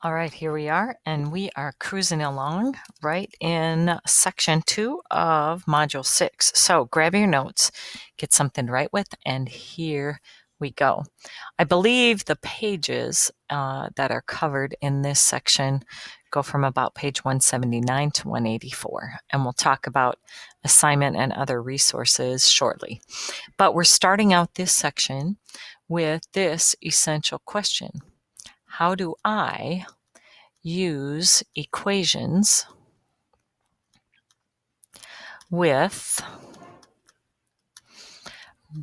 All right, here we are, and we are cruising along right in section 2 of module 6. So grab your notes, get something to write with, and here we go. I believe the pages that are covered in this section go from about page 179 to 184, and we'll talk about assignment and other resources shortly. But we're starting out this section with this essential question. How do I use equations with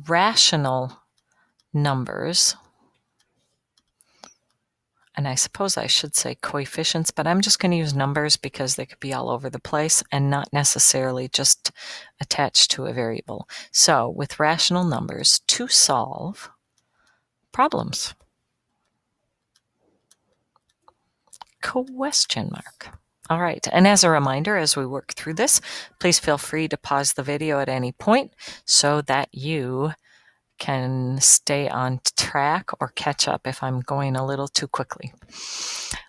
rational numbers? And I suppose I should say coefficients, but I'm just going to use numbers because they could be all over the place and not necessarily just attached to a variable. So with rational numbers to solve problems. Question mark. All right, and as a reminder, as we work through this, please feel free to pause the video at any point so that you can stay on track or catch up if I'm going a little too quickly.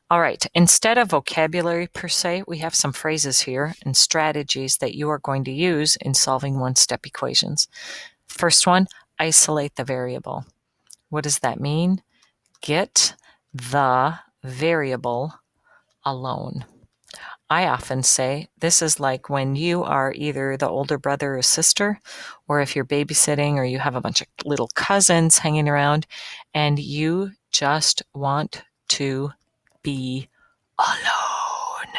All right, instead of vocabulary per se, we have some phrases here and strategies that you are going to use in solving one-step equations. First one, isolate the variable. What does that mean? Get the variable alone. I often say this is like when you are either the older brother or sister, or if you're babysitting or you have a bunch of little cousins hanging around and you just want to be alone.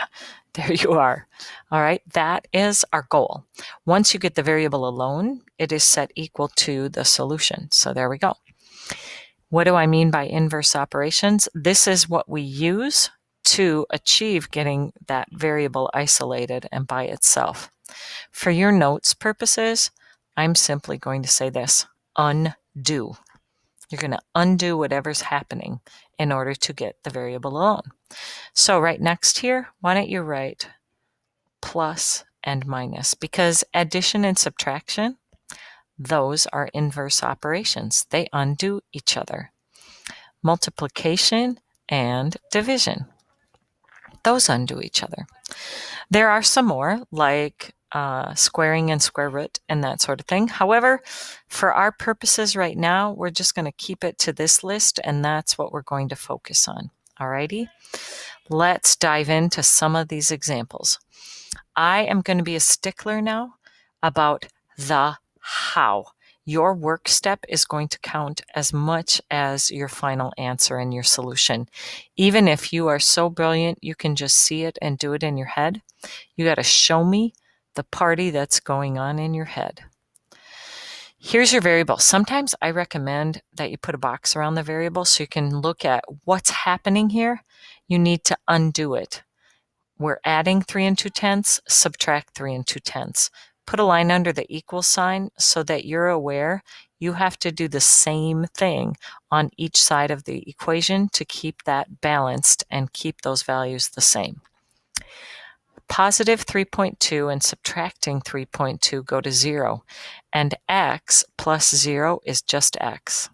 There you are. All right, that is our goal. Once you get the variable alone, it is set equal to the solution. So there we go. What do I mean by inverse operations? This is what we use to achieve getting that variable isolated and by itself. For your notes purposes, I'm simply going to say this: undo. You're going to undo whatever's happening in order to get the variable alone. So right next here, why don't you write plus and minus? Because addition and subtraction, those are inverse operations. They undo each other. Multiplication and division, those undo each other. There are some more, like squaring and square root and that sort of thing. However, for our purposes right now, we're just going to keep it to this list, and that's what we're going to focus on. Alrighty, let's dive into some of these examples. I am going to be a stickler now about the how. Your work step is going to count as much as your final answer and your solution. Even if you are so brilliant, you can just see it and do it in your head. You got to show me the party that's going on in your head. Here's your variable. Sometimes I recommend that you put a box around the variable so you can look at what's happening here. You need to undo it. We're adding 3 2/10, subtract 3 2/10. Put a line under the equal sign so that you're aware you have to do the same thing on each side of the equation to keep that balanced and keep those values the same. Positive 3.2 and subtracting 3.2 go to 0, and x plus 0 is just x.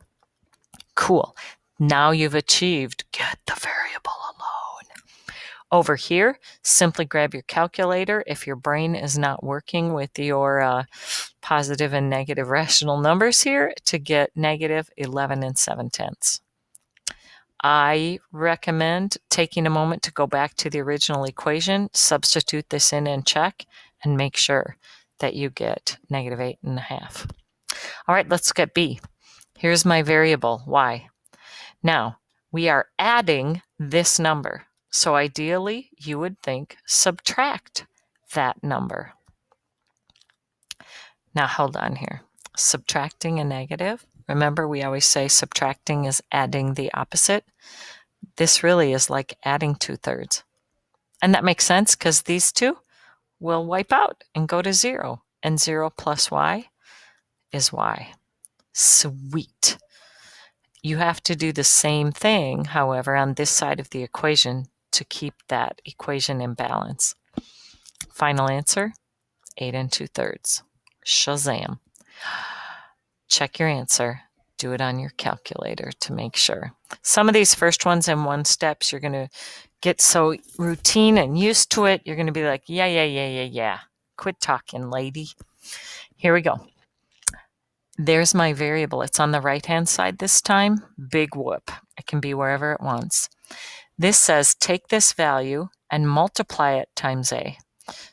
Cool. Now you've achieved get the variable alone. Over here, simply grab your calculator if your brain is not working with your positive and negative rational numbers here to get negative 11 7/10. I recommend taking a moment to go back to the original equation, substitute this in and check, and make sure that you get negative 8.5. All right, let's get B. Here's my variable, y. Now, we are adding this number. So ideally, you would think subtract that number. Now hold on here. Subtracting a negative. Remember, we always say subtracting is adding the opposite. This really is like adding 2/3. And that makes sense because these two will wipe out and go to 0. And 0 plus y is y. Sweet. You have to do the same thing, however, on this side of the equation to keep that equation in balance. Final answer, 8 2/3. Shazam. Check your answer. Do it on your calculator to make sure. Some of these first ones in one steps, you're going to get so routine and used to it, you're going to be like, yeah. Quit talking, lady. Here we go. There's my variable. It's on the right-hand side this time. Big whoop. It can be wherever it wants. This says take this value and multiply it times a.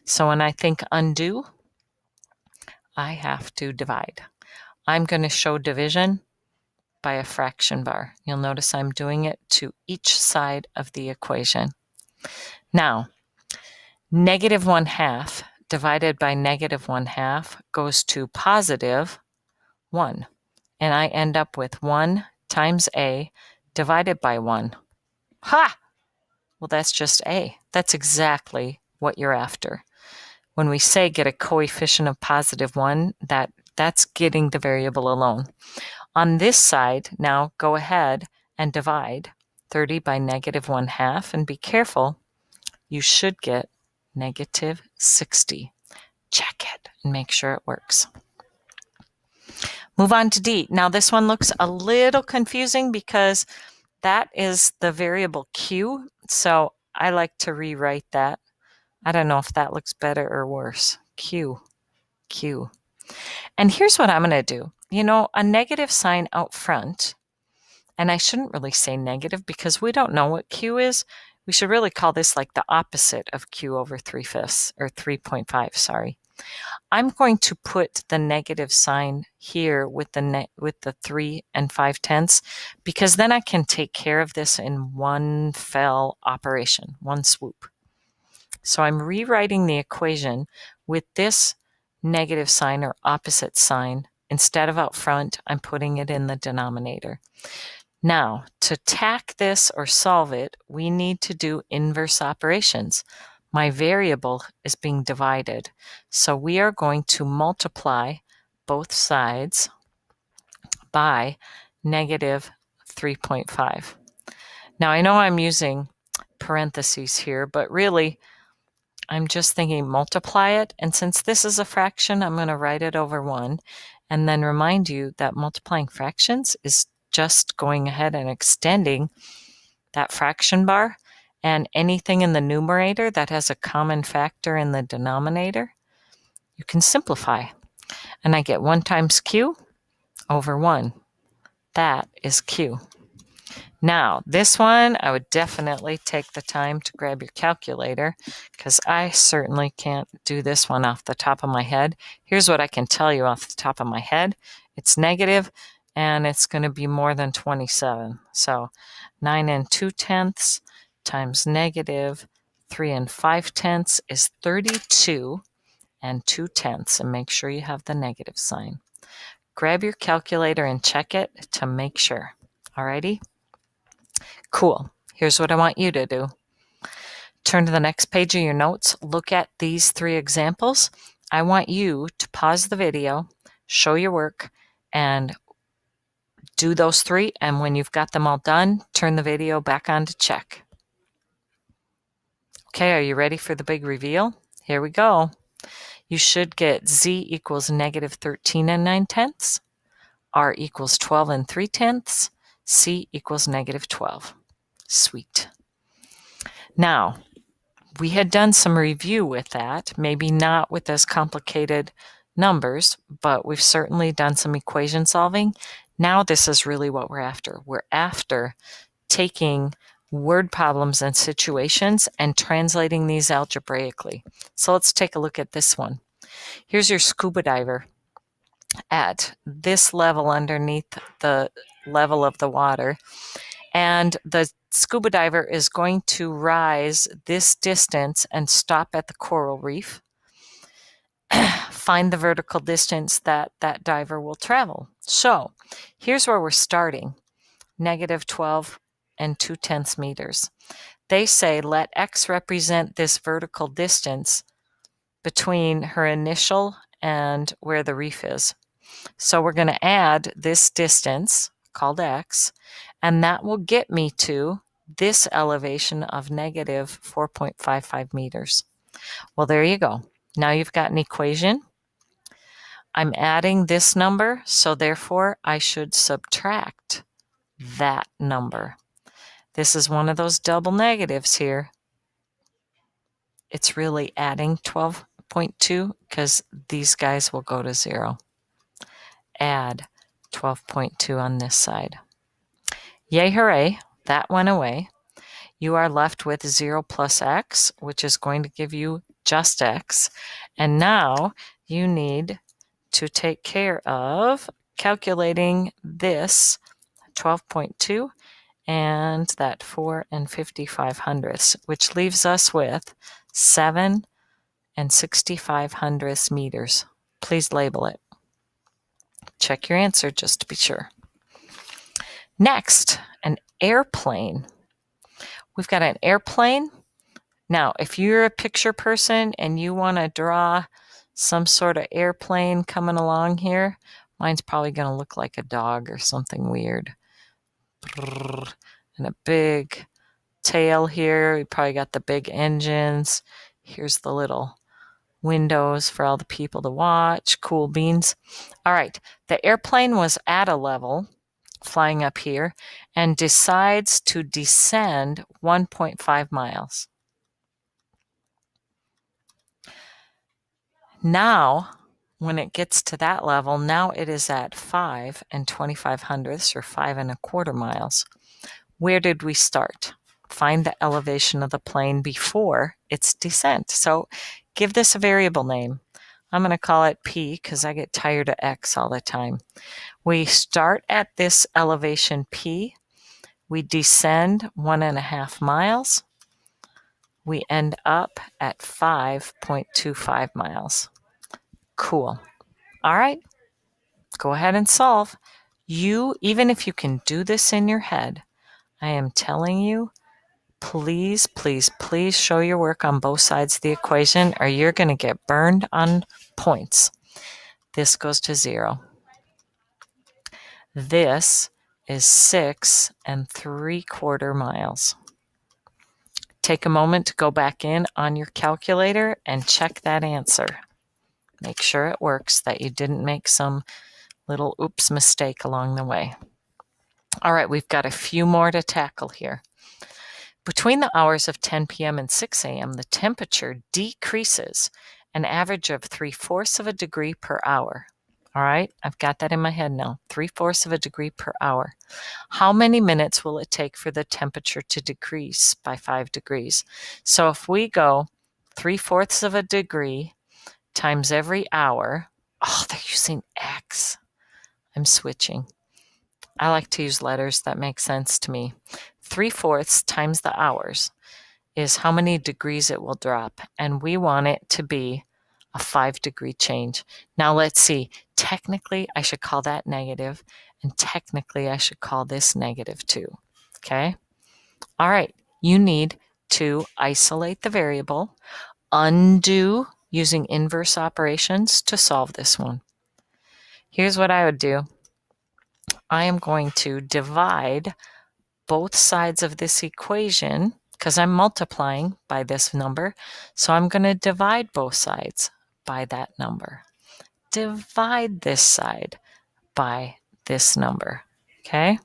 So when I think undo, I have to divide. I'm going to show division by a fraction bar. You'll notice I'm doing it to each side of the equation. Now, -1/2 divided by -1/2 goes to positive 1. And I end up with 1 times a divided by 1. Ha! Well, that's just a. That's exactly what you're after. When we say get a coefficient of +1, that's getting the variable alone. On this side, now go ahead and divide 30 by -1/2, and be careful, you should get -60. Check it and make sure it works. Move on to D. Now this one looks a little confusing because that is the variable Q, so I like to rewrite that. I don't know if that looks better or worse. Q. And here's what I'm going to do. You know, a negative sign out front, and I shouldn't really say negative because we don't know what Q is. We should really call this like the opposite of Q over 3/5, or 3.5, sorry. I'm going to put the negative sign here with the 3 5/10 because then I can take care of this in one fell operation, one swoop. So I'm rewriting the equation with this negative sign or opposite sign. Instead of out front, I'm putting it in the denominator. Now, to tack this or solve it, we need to do inverse operations. My variable is being divided, so we are going to multiply both sides by -3.5. Now, I know I'm using parentheses here, but really, I'm just thinking multiply it, and since this is a fraction, I'm going to write it over 1, and then remind you that multiplying fractions is just going ahead and extending that fraction bar, and anything in the numerator that has a common factor in the denominator, you can simplify. And I get 1 times Q over 1. That is Q. Now, this one, I would definitely take the time to grab your calculator because I certainly can't do this one off the top of my head. Here's what I can tell you off the top of my head. It's negative, and it's going to be more than 27. So 9 2/10 times -3 5/10 is 32 2/10, and make sure you have the negative sign. Grab your calculator and check it to make sure. Alrighty? Cool. Here's what I want you to do. Turn to the next page of your notes. Look at these 3 examples. I want you to pause the video, show your work, and do those 3. And when you've got them all done, turn the video back on to check. Okay, are you ready for the big reveal? Here we go. You should get Z equals -13 9/10, R equals 12 3/10, C equals -12. Sweet. Now, we had done some review with that, maybe not with as complicated numbers, but we've certainly done some equation solving. Now this is really what we're after. We're after taking word problems and situations and translating these algebraically. So let's take a look at this one. Here's your scuba diver at this level underneath the level of the water, and the scuba diver is going to rise this distance and stop at the coral reef. Find the vertical distance that that diver will travel. So here's where we're starting, -12 2/10 meters. They say let x represent this vertical distance between her initial and where the reef is. So we're going to add this distance called x, and that will get me to this elevation of -4.55 meters. Well, there you go. Now you've got an equation. I'm adding this number, so therefore I should subtract that number. This is one of those double negatives here. It's really adding 12.2 because these guys will go to 0. Add 12.2 on this side. Yay, hooray, that went away. You are left with 0 plus x, which is going to give you just x. And now you need to take care of calculating this 12.2 and that 4 and 55 hundredths, which leaves us with 7 and 65 hundredths meters. Please label it. Check your answer just to be sure. Next, an airplane. We've got an airplane. Now, if you're a picture person and you want to draw some sort of airplane coming along here, mine's probably going to look like a dog or something weird. And a big tail here. We probably got the big engines. Here's the little windows for all the people to watch. Cool beans. All right. The airplane was at a level, flying up here, and decides to descend 1.5 miles. Now, when it gets to that level, now it is at 5 and 25 hundredths, or 5 1/4 miles. Where did we start? Find the elevation of the plane before its descent. So give this a variable name. I'm going to call it P because I get tired of X all the time. We start at this elevation P. We descend 1.5 miles. We end up at 5.25 miles. Cool. All right. Go ahead and solve. Even if you can do this in your head, I am telling you, please, please, please show your work on both sides of the equation or you're going to get burned on points. This goes to 0. This is 6 3/4 miles. Take a moment to go back in on your calculator and check that answer. Make sure it works, that you didn't make some little oops mistake along the way. All right, we've got a few more to tackle here. Between the hours of 10 p.m. and 6 a.m., the temperature decreases an average of 3/4 of a degree per hour. All right, I've got that in my head now, 3/4 of a degree per hour. How many minutes will it take for the temperature to decrease by 5 degrees? So if we go 3/4 of a degree times every hour, oh, they're using X. I'm switching. I like to use letters that make sense to me. 3/4 times the hours is how many degrees it will drop. And we want it to be a 5-degree change. Now let's see. Technically, I should call that negative. And technically, I should call this negative too. Okay? All right. You need to isolate the variable, undo using inverse operations to solve this one. Here's what I would do. I am going to divide both sides of this equation because I'm multiplying by this number. So I'm going to divide both sides by that number. Divide this side by this number. Okay?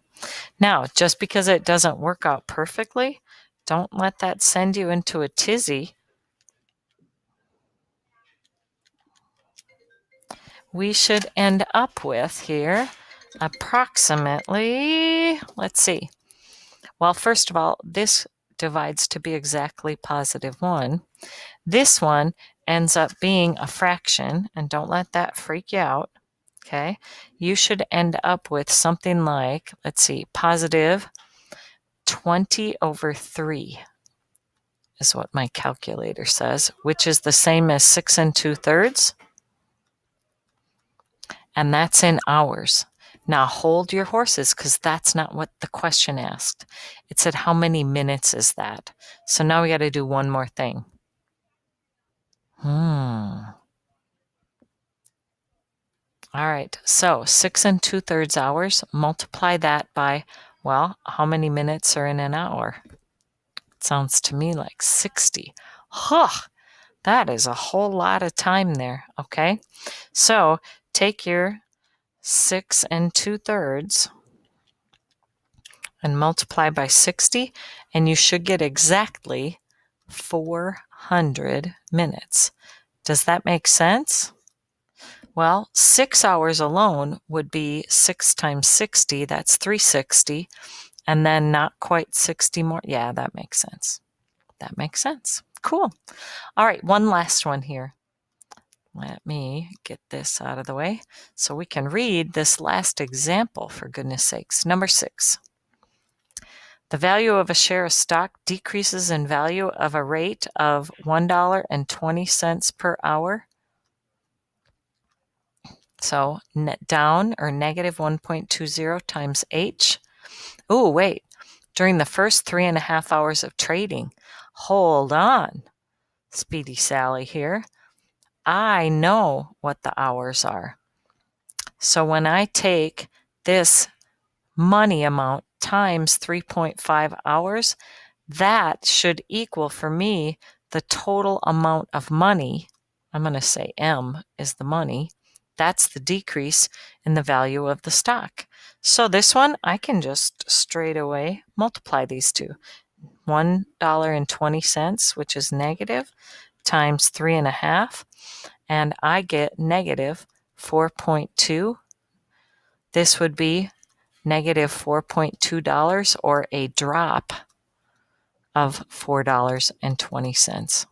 Now, just because it doesn't work out perfectly, don't let that send you into a tizzy. We should end up with here approximately, let's see. Well, first of all, this divides to be exactly +1. This one ends up being a fraction, and don't let that freak you out, okay? You should end up with something like, let's see, +20/3 is what my calculator says, which is the same as 6 2/3. And that's in hours. Now hold your horses because that's not what the question asked. It said how many minutes is that? So now we got to do one more thing. All right, so 6 2/3 hours, multiply that by, well, how many minutes are in an hour? It sounds to me like 60. Huh, that is a whole lot of time there, okay? So take your 6 2/3 and multiply by 60, and you should get exactly 400 minutes. Does that make sense? Well, 6 hours alone would be 6 times 60, that's 360, and then not quite 60 more. Yeah, that makes sense. That makes sense. Cool. All right, one last one here. Let me get this out of the way so we can read this last example, for goodness sakes. Number 6. The value of a share of stock decreases in value of a rate of $1.20 per hour. So net down, or negative 1.20 times H. Oh, wait. During the first 3.5 hours of trading. Hold on, Speedy Sally here. I know what the hours are. So when I take this money amount times 3.5 hours, that should equal for me the total amount of money. I'm going to say M is the money. That's the decrease in the value of the stock. So this one, I can just straight away multiply these two. $1.20, which is negative, times 3.5, and I get negative 4.2. This would be negative $4.2, or a drop of $4.20.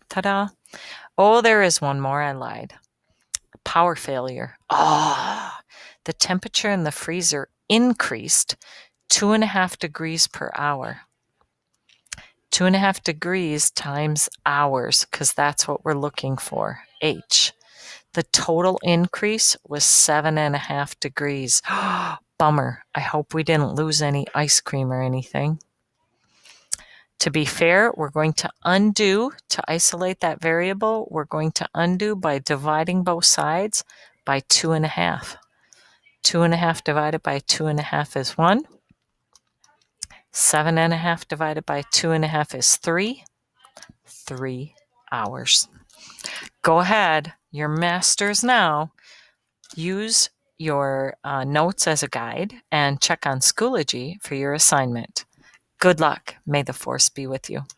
Ta-da! Oh, there is one more. I lied. Power failure. The temperature in the freezer increased 2.5 degrees per hour. 2.5 degrees times hours, because that's what we're looking for, H. The total increase was 7.5 degrees. Bummer. I hope we didn't lose any ice cream or anything. To be fair, we're going to undo to isolate that variable. We're going to undo by dividing both sides by 2.5. 2.5 divided by 2.5 is 1. 7.5 divided by 2.5 is 3. 3 hours. Go ahead. You're masters now. Use your notes as a guide and check on Schoology for your assignment. Good luck. May the force be with you.